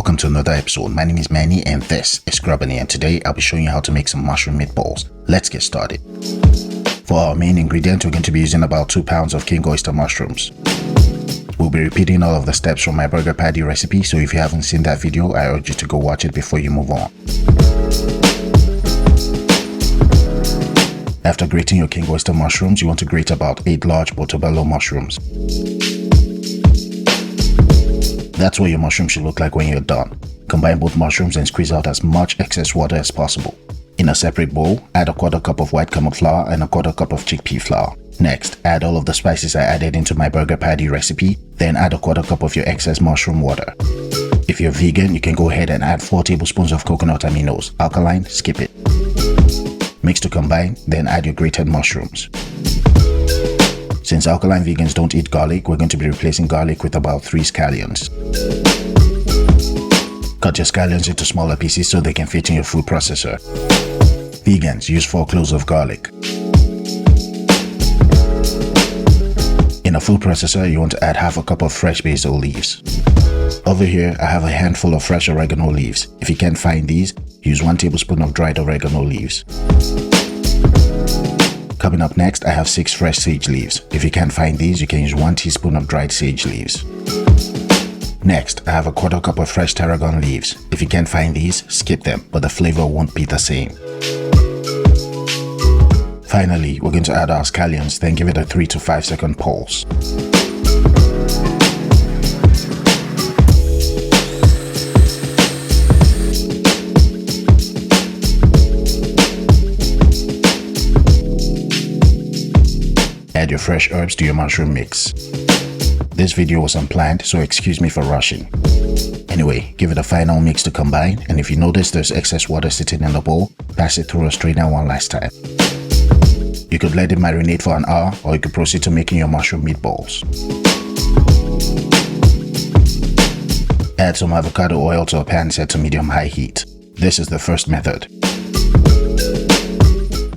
welcome to another episode. My name is Manny and this is Grubanny, and today I'll be showing you how to make some mushroom meatballs. Let's get started. For our main ingredient, we're going to be using about 2 pounds of king oyster mushrooms. We'll be repeating all of the steps from my burger patty recipe, so if you haven't seen that video, I urge you to go watch it before you move on. After grating your king oyster mushrooms, you want to grate about 8 large portobello mushrooms. That's what your mushroom should look like when you're done. Combine both mushrooms and squeeze out as much excess water as possible. In a separate bowl, add a 1/4 cup of white camel flour and a 1/4 cup of chickpea flour. Next, add all of the spices I added into my burger patty recipe, then add a 1/4 cup of your excess mushroom water. If you're vegan, you can go ahead and add 4 tablespoons of coconut aminos. Alkaline, skip it. Mix to combine, then add your grated mushrooms. Since alkaline vegans don't eat garlic, we're going to be replacing garlic with about 3 scallions. Cut your scallions into smaller pieces so they can fit in your food processor. Vegans use 4 cloves of garlic. In a food processor, you want to add half a cup of fresh basil leaves. Over here, I have a handful of fresh oregano leaves. If you can't find these, use 1 tablespoon of dried oregano leaves. Coming up next, I have 6 fresh sage leaves. If you can't find these, you can use 1 teaspoon of dried sage leaves. Next, I have a 1/4 cup of fresh tarragon leaves. If you can't find these, skip them, but the flavor won't be the same. Finally, we're going to add our scallions, then give it a 3 to 5 second pulse. Add your fresh herbs to your mushroom mix. This video was unplanned, so excuse me for rushing. Anyway, give it a final mix to combine, and if you notice there's excess water sitting in the bowl, pass it through a strainer one last time. You could let it marinate for an hour, or you could proceed to making your mushroom meatballs. Add some avocado oil to a pan set to medium-high heat. This is the first method.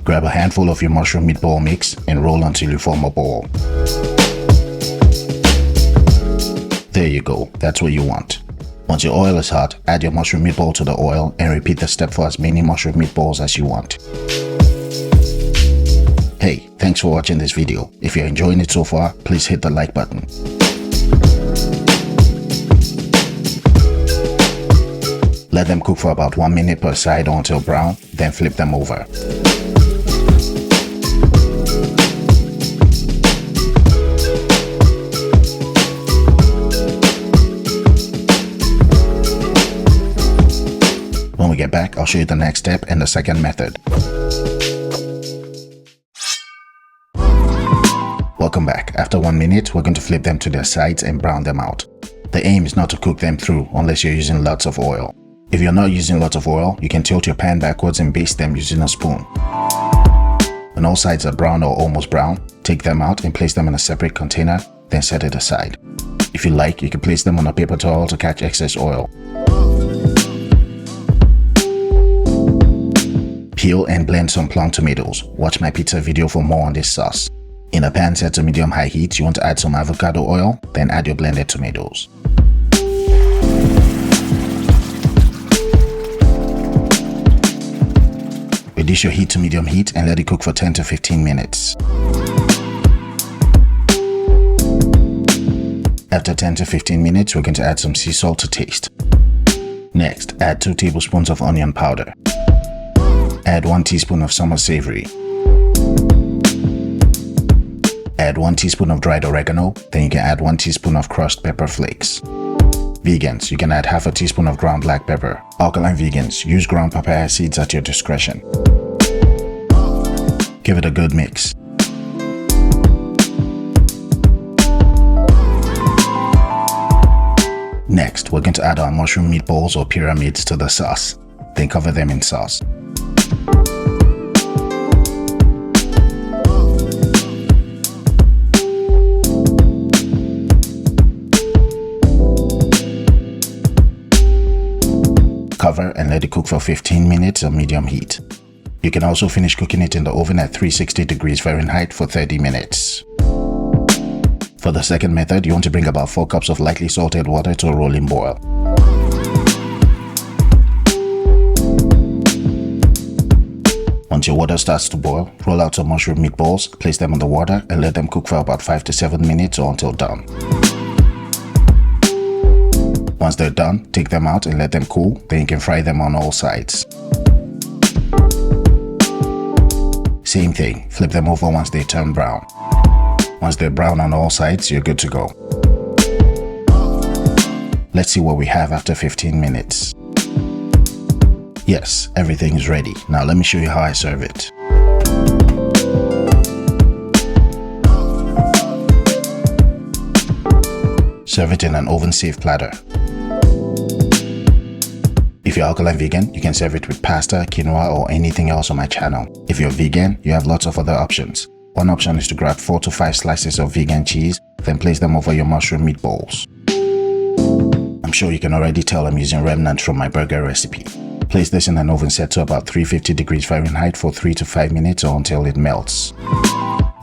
Grab a handful of your mushroom meatball mix and roll until you form a ball. There you go, that's what you want. Once your oil is hot, add your mushroom meatball to the oil and repeat the step for as many mushroom meatballs as you want. Hey, thanks for watching this video. If you're enjoying it so far, please hit the like button. Let them cook for about 1 minute per side or until brown, then flip them over. When we get back, I'll show you the next step and the second method. Welcome back. After 1 minute, we're going to flip them to their sides and brown them out. The aim is not to cook them through unless you're using lots of oil. If you're not using lots of oil, you can tilt your pan backwards and baste them using a spoon. When all sides are brown or almost brown, take them out and place them in a separate container, then set it aside. If you like, you can place them on a paper towel to catch excess oil. Peel and blend some plum tomatoes. Watch my pizza video for more on this sauce. In a pan set to medium-high heat, you want to add some avocado oil, then add your blended tomatoes. Reduce your heat to medium heat and let it cook for 10 to 15 minutes. After 10 to 15 minutes, we're going to add some sea salt to taste. Next, add 2 tablespoons of onion powder. Add 1 teaspoon of summer savory. Add 1 teaspoon of dried oregano, then you can add 1 teaspoon of crushed pepper flakes. Vegans, you can add half a teaspoon of ground black pepper. Alkaline vegans, use ground papaya seeds at your discretion. Give it a good mix. Next, we're going to add our mushroom meatballs or pyramids to the sauce, then cover them in sauce. Cover and let it cook for 15 minutes on medium heat. You can also finish cooking it in the oven at 360 degrees Fahrenheit for 30 minutes. For the second method, you want to bring about 4 cups of lightly salted water to a rolling boil. Once your water starts to boil, roll out some mushroom meatballs, place them in the water and let them cook for about 5 to 7 minutes or until done. Once they're done, take them out and let them cool, then you can fry them on all sides. Same thing, flip them over once they turn brown. Once they're brown on all sides, you're good to go. Let's see what we have after 15 minutes. Yes, everything is ready. Now let me show you how I serve it. Serve it in an oven-safe platter. If you're alkaline vegan, you can serve it with pasta, quinoa, or anything else on my channel. If you're vegan, you have lots of other options. One option is to grab 4 to 5 slices of vegan cheese, then place them over your mushroom meatballs. I'm sure you can already tell I'm using remnants from my burger recipe. Place this in an oven set to about 350 degrees Fahrenheit for 3 to 5 minutes or until it melts.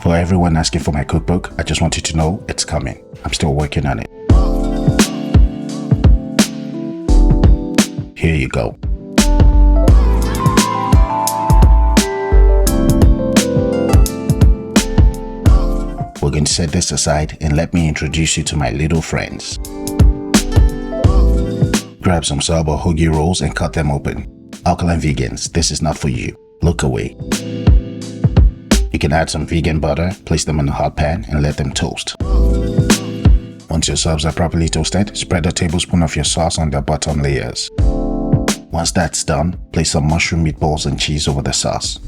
For everyone asking for my cookbook, I just want you to know it's coming. I'm still working on it. Here you go. We're going to set this aside and let me introduce you to my little friends. Grab some sub or hoagie rolls and cut them open. Alkaline vegans, this is not for you. Look away. You can add some vegan butter, place them in a hot pan and let them toast. Once your subs are properly toasted, spread a tablespoon of your sauce on their bottom layers. Once that's done, place some mushroom meatballs and cheese over the sauce.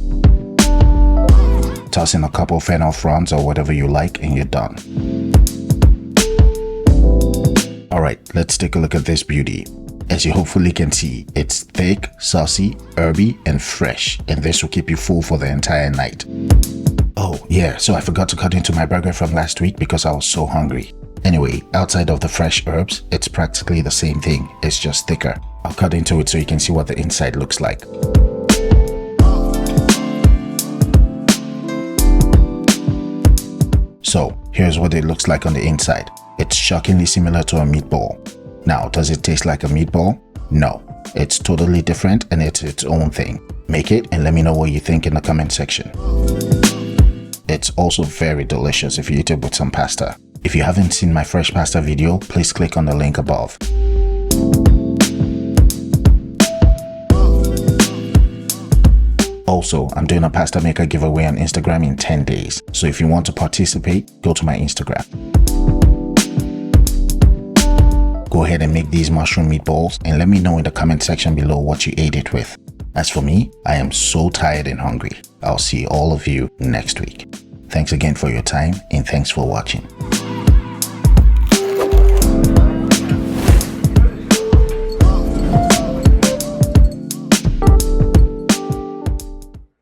Toss in a couple fennel fronds or whatever you like and you're done. Alright, let's take a look at this beauty. As you hopefully can see, it's thick, saucy, herby, and fresh, and this will keep you full for the entire night. Oh yeah, so I forgot to cut into my burger from last week because I was so hungry. Anyway, outside of the fresh herbs, it's practically the same thing, it's just thicker. I'll cut into it so you can see what the inside looks like. So, here's what it looks like on the inside. It's shockingly similar to a meatball. Now, does it taste like a meatball? No, it's totally different and it's its own thing. Make it and let me know what you think in the comment section. It's also very delicious if you eat it with some pasta. If you haven't seen my fresh pasta video, please click on the link above. Also, I'm doing a pasta maker giveaway on Instagram in 10 days. So if you want to participate, go to my Instagram. Go ahead and make these mushroom meatballs and let me know in the comment section below what you ate it with. As for me, I am so tired and hungry. I'll see all of you next week. Thanks again for your time and thanks for watching.